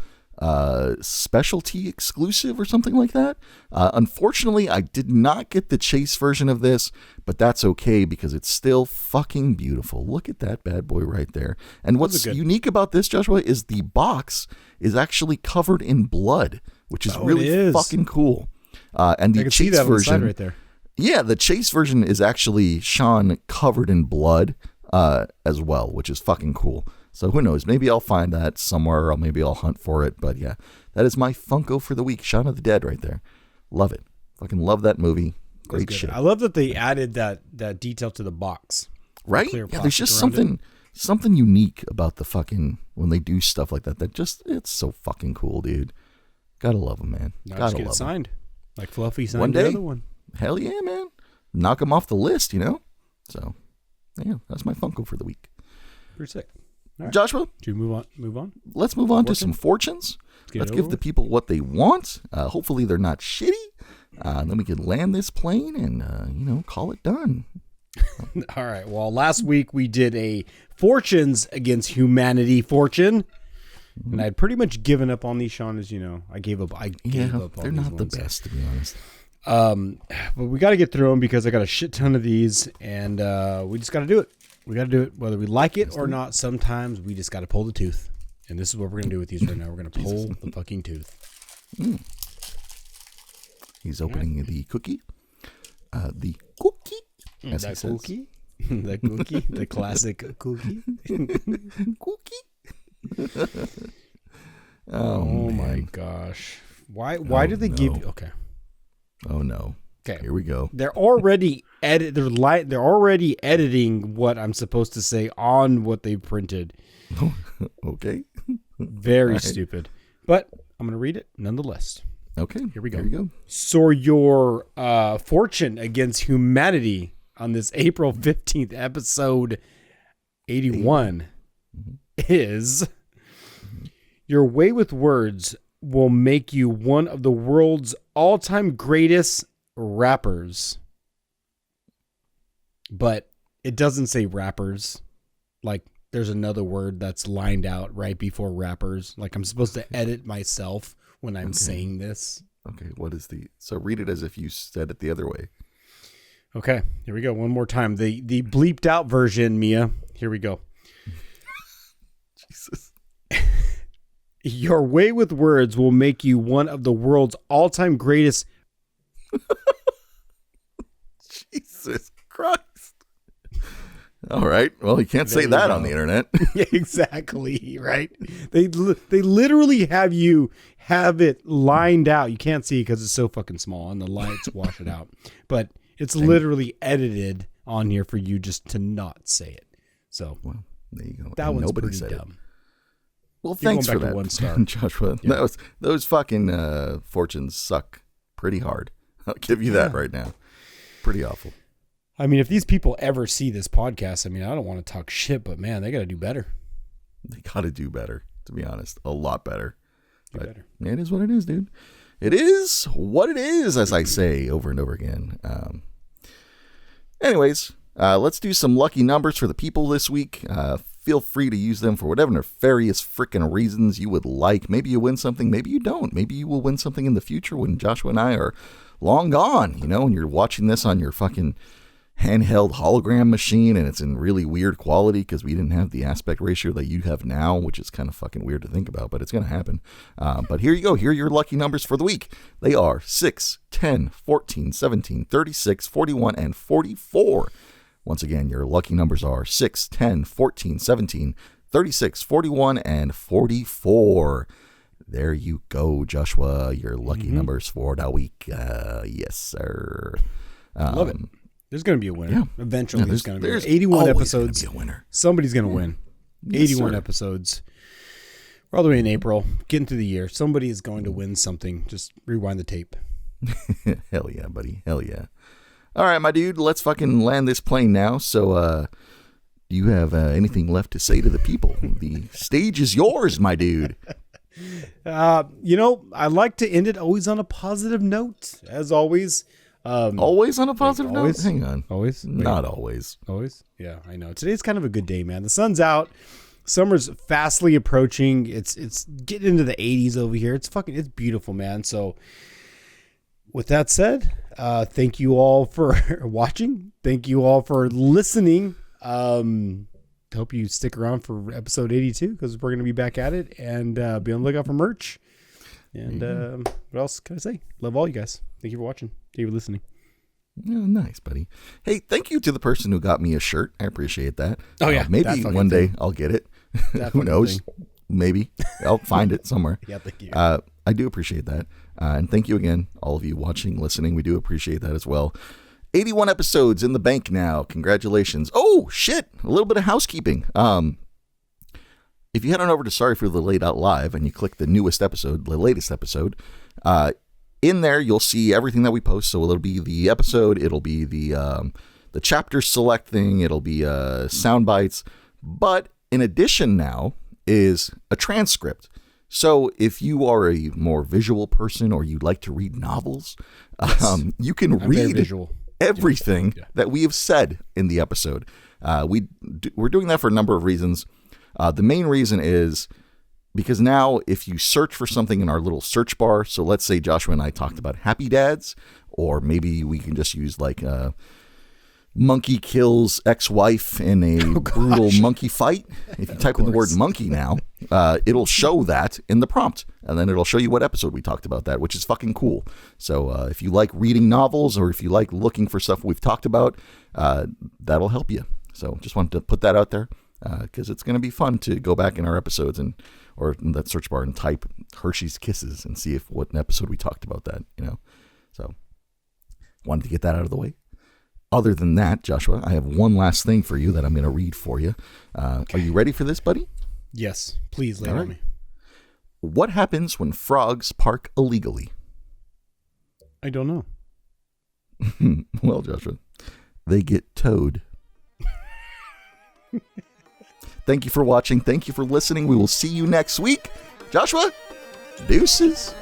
specialty exclusive or something like that. Unfortunately, I did not get the chase version of this, but that's okay because it's still fucking beautiful. Look at that bad boy right there. And what's good. unique about this, Joshua, is the box is actually covered in blood, which is Oh, it really is. fucking cool. And I the can see chase that on the side version right there. yeah, the chase version is actually Sean covered in blood as well, which is fucking cool. So who knows? Maybe I'll find that somewhere, or maybe I'll hunt for it. But yeah, that is my Funko for the week. Shaun of the Dead right there. Love it. Fucking love that movie. Great Good. shit. I love that they added that detail to the box. Right? clear Yeah, there's just plastic around something unique about the fucking, when they do stuff like that, it's so fucking cool, dude. Gotta love them, man. Now Gotta just get it love them. signed. Like Fluffy signed One the day. other one. Hell yeah, man. Knock them off the list, So, yeah, that's my Funko for the week. Pretty sick. All right. Joshua, Do we move on? let's move on to Fortune? some fortunes. get Let's it give over the with. people what they want. Hopefully they're not shitty. Then we can land this plane and, call it done. All right. Well, last week we did a Fortunes Against Humanity fortune. And I'd pretty much given up on these, Sean, as you know. I gave up. I gave up on they're these not the ones. best, to be honest. But we got to get through them because I got a shit ton of these, and we just got to do it. We got to do it, whether we like it or not. Sometimes we just got to pull the tooth, and this is what we're gonna do with these right now. We're gonna pull the fucking tooth. He's opening the cookie. The cookie. As he That says. cookie, the cookie, the classic cookie. Cookie. Oh my man. gosh! Why did they give you? Okay. Oh no. Okay. Here we go. They're already They're already editing what I'm supposed to say on what they printed. Okay. Very Right. stupid. But I'm gonna read it nonetheless. Okay. Here we go. Here we go. So your fortune against humanity on this April 15th episode 81 is your way with words will make you one of the world's all-time greatest rappers. But it doesn't say rappers. Like there's another word that's lined out right before rappers. Like I'm supposed to edit myself when I'm saying this. Okay. So read it as if you said it the other way. Okay, here we go. One more time. The bleeped out version, Mia. Here we go. Jesus. Your way with words will make you one of the world's all-time greatest. Jesus Christ. All right. Well, you can't say you that go. on the internet. Yeah, exactly, right? They literally have it lined out. You can't see because it's so fucking small and the lights wash it out. But it's literally edited on here for you just to not say it. So Well, there you go. that And one's nobody pretty said it. dumb. Well, You're thanks for going back that, to 1 star. Joshua. Yeah. Those fucking fortunes suck pretty hard. I'll give you that right now. Pretty awful. I mean, if these people ever see this podcast, I mean, I don't want to talk shit, but man, they got to do better. They got to do better, to be honest. A lot better. Do But better. it is what it is, dude. It is what it is, as I say over and over again. Anyways, let's do some lucky numbers for the people this week. Feel free to use them for whatever nefarious freaking reasons you would like. Maybe you win something, maybe you don't. Maybe you will win something in the future when Joshua and I are long gone, and you're watching this on your fucking handheld hologram machine and it's in really weird quality because we didn't have the aspect ratio that you have now, which is kind of fucking weird to think about, but it's going to happen. But here you go. Here are your lucky numbers for the week. They are 6, 10, 14, 17, 36, 41, and 44. Once again, your lucky numbers are 6, 10, 14, 17, 36, 41, and 44. There you go, Joshua. Your lucky numbers for the week. Yes, sir. Love it. There's going to be a winner. Yeah. Eventually, there's going to be. There's 81 always episodes. gonna be a winner. Somebody's going to win. Yes, 81 sir. episodes. We're all the way in April, getting through the year. Somebody is going to win something. Just rewind the tape. Hell yeah, buddy. Hell yeah. All right, my dude, let's fucking land this plane now. So, do you have anything left to say to the people? The stage is yours, my dude. I like to end it always on a positive note, as always. Always on a positive note? always? Hang on. Always? Wait, Not always. always? Yeah, I know. Today's kind of a good day, man. The sun's out. Summer's fastly approaching. It's getting into the 80s over here. It's beautiful, man. So with that said, thank you all for watching. Thank you all for listening. Hope you stick around for episode 82 because we're going to be back at it and be on the lookout for merch. And what else can I say? Love all you guys. Thank you for watching. Thank you for listening. Yeah, nice, buddy. Hey, thank you to the person who got me a shirt. I appreciate that. Oh, yeah, maybe that fucking one day thing. I'll get it. That Who fucking knows? thing. Maybe. I'll find it somewhere. Yeah, thank you. I do appreciate that. And thank you again, all of you watching, listening. We do appreciate that as well. 81 episodes in the bank now. Congratulations. Oh, shit. A little bit of housekeeping. If you head on over to Sorry for the Late Out Live and you click the newest episode, the latest episode, in there you'll see everything that we post. So it'll be the episode, it'll be the chapter select thing, it'll be sound bites. But in addition now is a transcript. So if you are a more visual person or you'd like to read novels, you can I'm very read visual. everything Yeah. that we have said in the episode. We're doing that for a number of reasons. The main reason is because now if you search for something in our little search bar, so let's say Joshua and I talked about Happy Dads, or maybe we can just use like monkey kills ex-wife in a brutal monkey fight. If you type in the word monkey now, it'll show that in the prompt, and then it'll show you what episode we talked about that, which is fucking cool. So if you like reading novels or if you like looking for stuff we've talked about, that'll help you. So just wanted to put that out there because it's going to be fun to go back in our episodes or in that search bar and type Hershey's Kisses and see what episode we talked about that, So wanted to get that out of the way. Other than that, Joshua, I have one last thing for you that I'm going to read for you. Okay. Are you ready for this, buddy? Yes, please lay it on me. What happens when frogs park illegally? I don't know. Well, Joshua, they get towed. Thank you for watching. Thank you for listening. We will see you next week. Joshua, deuces.